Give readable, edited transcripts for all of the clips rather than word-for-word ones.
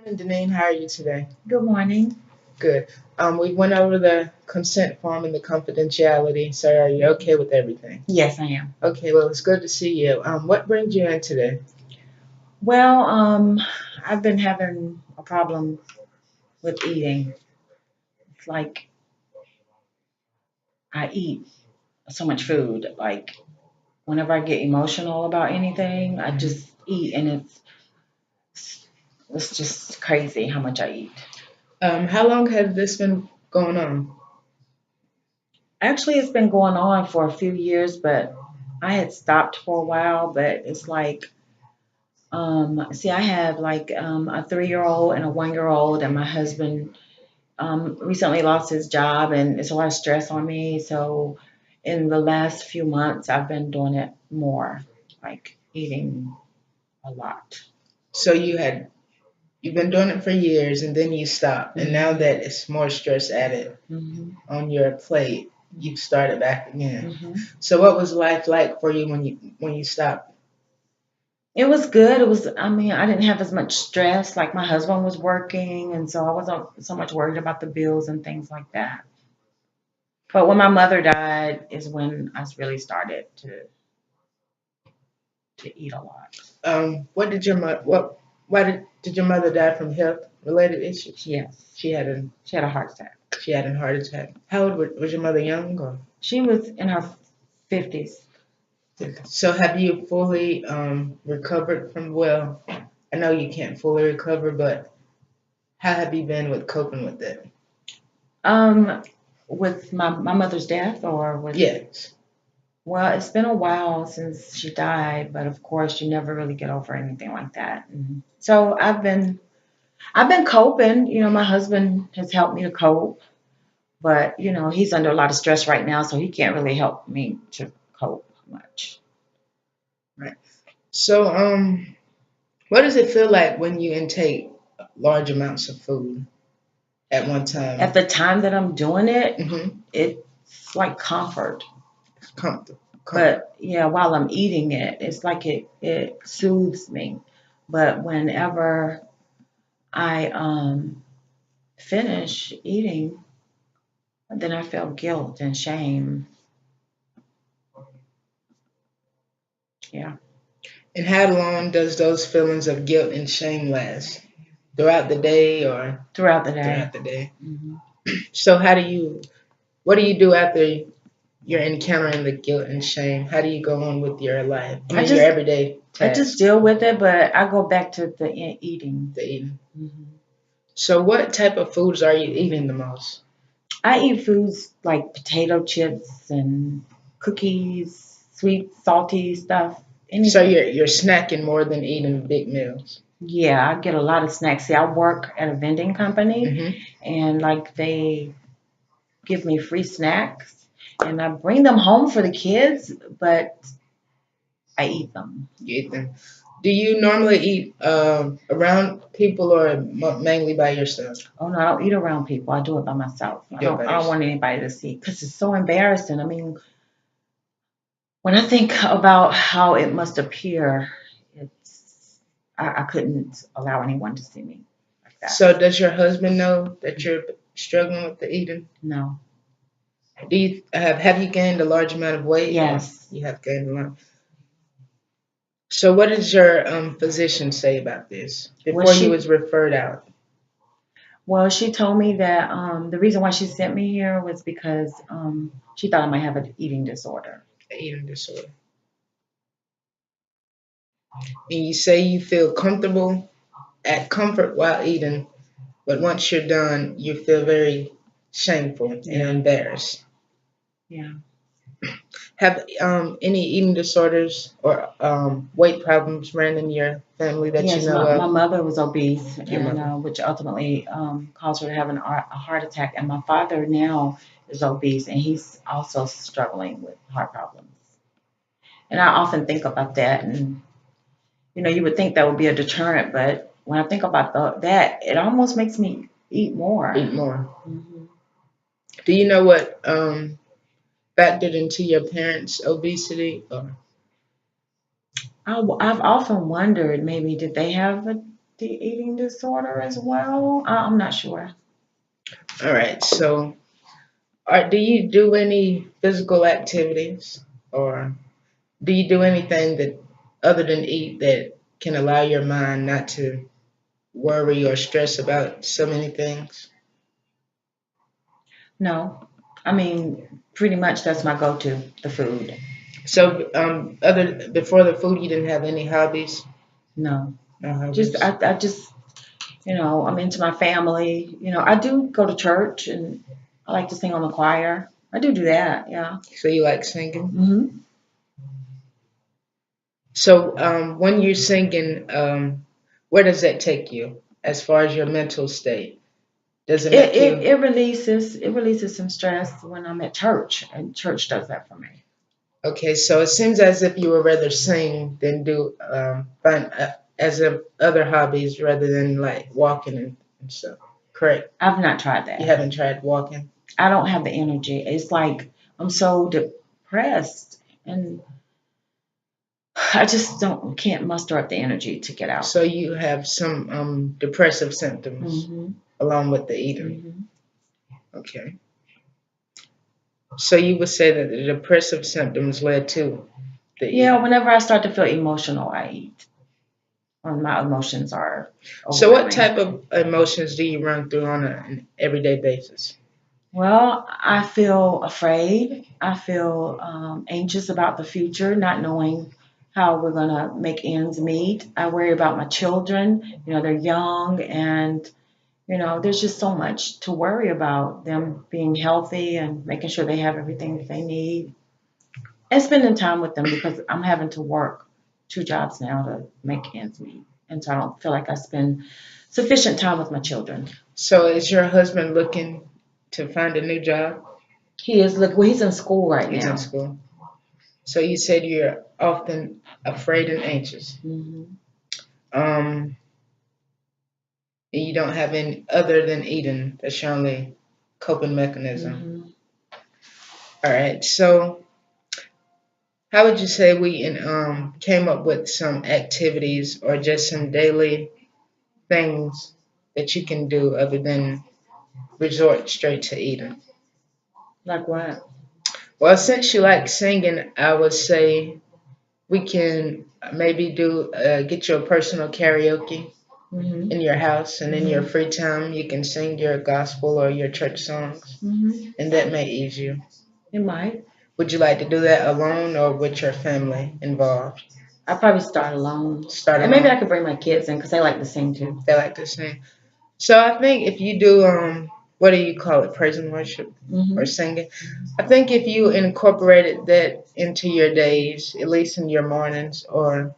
Morning, Deneen. How are you today? Good morning. Good. We went over the consent form and the confidentiality. So, are you okay with everything? Yes, I am. Okay. Well, it's good to see you. What brings you in today? Well, I've been having a problem with eating. It's like I eat so much food. Like whenever I get emotional about anything, I just eat, and it's just crazy how much I eat. How long has this been going on? Actually, it's been going on for a few years, but I had stopped for a while. But it's like, see, I have like a 3-year old and a 1-year old, and my husband recently lost his job and it's a lot of stress on me. So in the last few months, I've been doing it more, like eating a lot. So you've been doing it for years, and then you stopped, and now Hmm. that it's more stress added Hmm. on your plate, you've started back again. Hmm. So, what was life like for you when you stopped? It was good. I mean, I didn't have as much stress. Like my husband was working, and so I wasn't so much worried about the bills and things like that. But when my mother died, is when I really started to eat a lot. What did your mother? What? Why did your mother die from health related issues? Yes, She had a she had a heart attack. she had a heart attack. How old was your mother? Young or? She was in her 50s. So have you fully recovered from? Well, I know you can't fully recover, but how have you been with coping with it? Um, with my mother's death, or with, Yes. well, it's been a while since she died, but of course you never really get over anything like that. And so I've been coping. My husband has helped me to cope, but he's under a lot of stress right now, so he can't really help me to cope much. Right. So what does it feel like when you intake large amounts of food at one At time? the time that I'm doing it, Mm-hmm. it's like comfort. Comfort. Comfort. But yeah, while I'm eating it, it's like it soothes me. But whenever I finish eating, then I feel guilt and shame. Yeah, And how long does those feelings of guilt and shame last? Throughout the day or throughout the day. throughout the day? Hmm. So what do you do after you're encountering the guilt and shame? How do you go on with your life? I I mean, your just everyday I just tasks, deal with it, but I go back to the eating. the eating. Hmm. So what type of foods are you eating the most? I eat foods like potato chips and cookies, sweet, salty stuff, So anything. you're snacking more than eating big meals. Yeah, I get a lot of snacks. See, I work at a vending company, Mm-hmm. and like they give me free snacks, and I bring them home for the kids, but I eat them. You eat them. Do you normally eat around people or mainly by yourself? Oh no, I don't eat around people. I do it by myself. You I do it don't. by I don't yourself. want anybody to see because it's so embarrassing. I mean, when I think about how it must appear, it's I couldn't allow anyone to see me like that. So does your husband know that you're struggling with the eating? No. Do you have you gained a large amount of weight, or Yes. you have gained a lot? So what does your physician say about this Well, before you she was referred out? well she told me that the reason why she sent me here was because she thought I might have an eating disorder. Eating disorder. And you say you feel comfortable at comfort while eating, but once you're done, you feel very shameful and Yeah. embarrassed. Yeah. Have any eating disorders or weight problems ran in your family that you Yes, know my of? mother was obese, Your and mother. which ultimately caused her to have a heart attack. And my father now is obese, and he's also struggling with heart problems. And I often think about that, and you would think that would be a deterrent, but when I think about that, it almost makes me eat more. Eat more. Hmm. Do you know what factored into your parents' obesity? Or I've often wondered maybe did they have a the eating disorder as well. I'm not sure. All right. So, do you do any physical activities, or do you do anything that other than eat that can allow your mind not to worry or stress about so many things? No, I mean, pretty much that's my go-to, the food. So, other before the food, you didn't have any hobbies? No, No just hobbies. I just I'm into my family. I do go to church and I like to sing on the choir. I do that. Yeah. So you like singing? hmm So, when you're singing, where does that take you as far as your mental state? Does it It, make it you it releases it releases some stress when I'm at church, and church does that for me. okay? So it seems as if you would rather sing than do find as of other hobbies rather than like walking and stuff. Correct? I've not tried You that. haven't tried walking. I don't have the energy. It's like I'm so depressed, and I just don't can't muster up the energy to get out. So you have some depressive symptoms hmm along with the eating. hmm Okay. So you would say that the depressive symptoms led to the Yeah, eating. whenever I start to feel emotional, I eat. When my emotions are So what overwhelming. type of emotions do you run through on an everyday basis? Well, I feel afraid. I feel anxious about the future, not knowing how we're going to make ends meet. I worry about my children. They're young and, there's just so much to worry about them being healthy and making sure they have everything that they need and spending time with them because I'm having to work two jobs now to make ends meet. And so I don't feel like I spend sufficient time with my children. So is your husband looking to find a new job? Well, he's in school right He's in now. school. So you said you're often afraid and anxious. hmm Um, and you don't have any other than eating. That's your only coping mechanism. hmm All right. So how would you say we came up with some activities or just some daily things that you can do other than resort straight to eating? Like what? Well, since you like singing, I would say we can maybe do get you a personal karaoke hmm in your house, and in your hmm free time, you can sing your gospel or your church songs, hmm and that may ease you. It might. Would you like to do that alone or with your family involved? I probably start alone, Start and maybe I alone. could bring my kids in because they like to sing too. They like to sing. So I think if you do what do you call it, praise and worship or hmm singing? I think if you incorporated that into your days, at least in your mornings or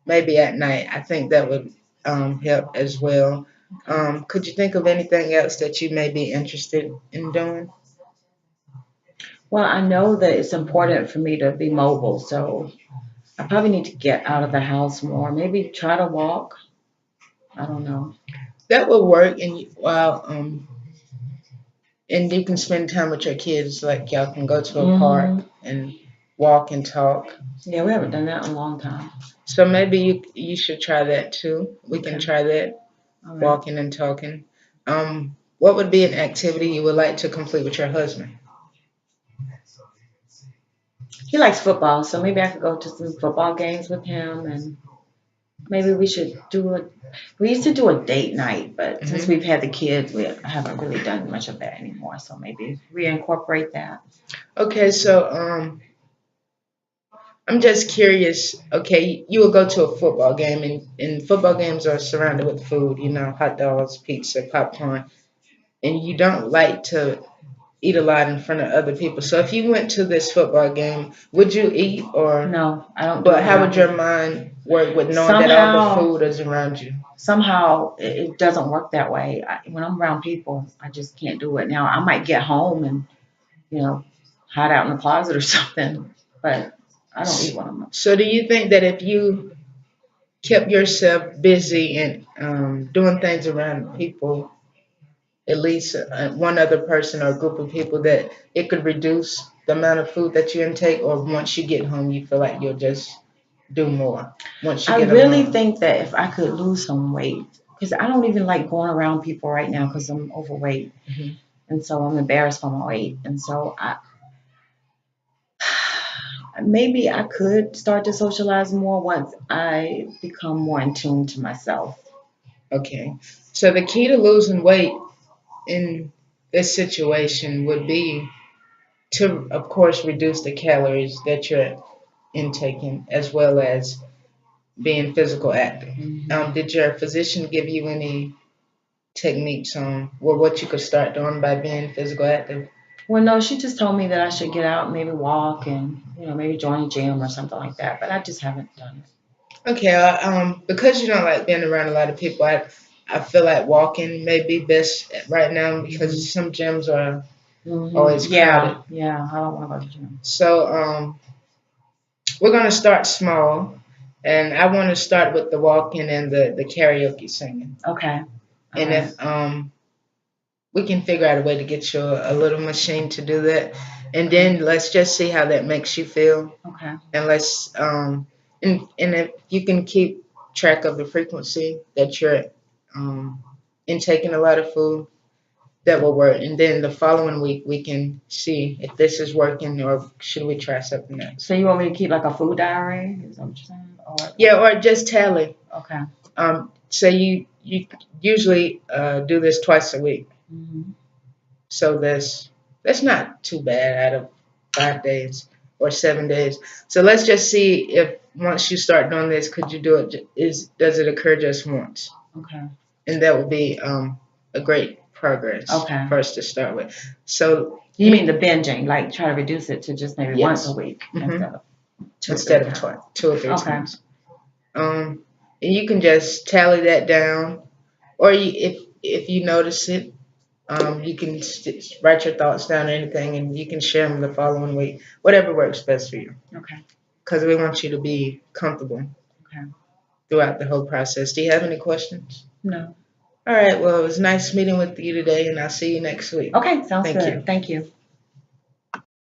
maybe at night, I think that would help as well. Okay. Could you think of anything else that you may be interested in doing? Well, I know that it's important for me to be mobile, so I probably need to get out of the house more. Maybe try to walk. I don't know. That will work, and while and you can spend time with your kids. Like y'all can go to a park hmm and walk and talk. Yeah, we haven't done that in a long time. So maybe you should try that too. We can Okay. try that, All right. walking and talking. What would be an activity you would like to complete with your husband? He likes football, so maybe I could go to some football games with him, and maybe we should do a. We used to do a date night, but since Hmm. we've had the kids, we haven't really done much of that anymore. So maybe reincorporate that. Okay, so I'm just curious. Okay, you will go to a football game, and football games are surrounded with food. Hot dogs, pizza, popcorn, and you don't like to eat a lot in front of other people. So if you went to this football game, would you eat or No, I don't do but it how would around your people. mind work with knowing that all the Somehow, food is around you? somehow, it doesn't work that way. When I'm around people, I just can't do it. Now I might get home and you know hide out in the closet or something, but I don't eat when I'm. So do you think that if you kept yourself busy and doing things around people, at least one other person or a group of people, that it could reduce the amount of food that you intake, or once you get home, you feel like you'll just do more once you I get really along? think that if I could lose some weight, because I don't even like going around people right now because I'm overweight. Hmm. And so I'm embarrassed for my weight. And so maybe I could start to socialize more once I become more in tune to myself. Okay. So the key to losing weight in this situation would be to, of course, reduce the calories that you're intaking, as well as being physical active. Hmm. Did your physician give you any techniques on what you could start doing by being physical active? Well, no, she just told me that I should get out, maybe walk, and maybe join a gym or something like that. But I just haven't done it. Okay, because you don't like being around a lot of people, I feel like walking may be best right now Hmm. because some gyms are always crowded. Yeah, yeah. I don't want to go to the gym. So we're gonna start small, and I want to start with the walking and the karaoke singing. Okay. All And right. if we can figure out a way to get you a little machine to do that, and Okay. then let's just see how that makes you feel, Okay. and let's and if you can keep track of the frequency that you're um, intaking a lot of food, that will work. And then the following week we can see if this is working or should we try something else. So you want me to keep like a food diary? Is that what you're saying? Or Yeah, or just tally. okay. So you usually do this twice a week. Hmm. So that's not too bad out of 5 days or 7 days. So let's just see if once you start doing this, could you do it? Does it occur just once? Okay. And that would be a great progress Okay. for us to start with. So You mean the binging, like try to reduce it to just maybe once a yes, week hmm instead of two or three instead of times. 2 or 3 Okay. times. And you can just tally that down, or if you notice it, you can write your thoughts down or anything, and you can share them the following week, whatever works best for you. Okay. Because we want you to be comfortable Okay. throughout the whole process. Do you have any questions? No. All right. Well, it was nice meeting with you today, and I'll see you next week. Okay. Sounds Thank you. good. Thank you.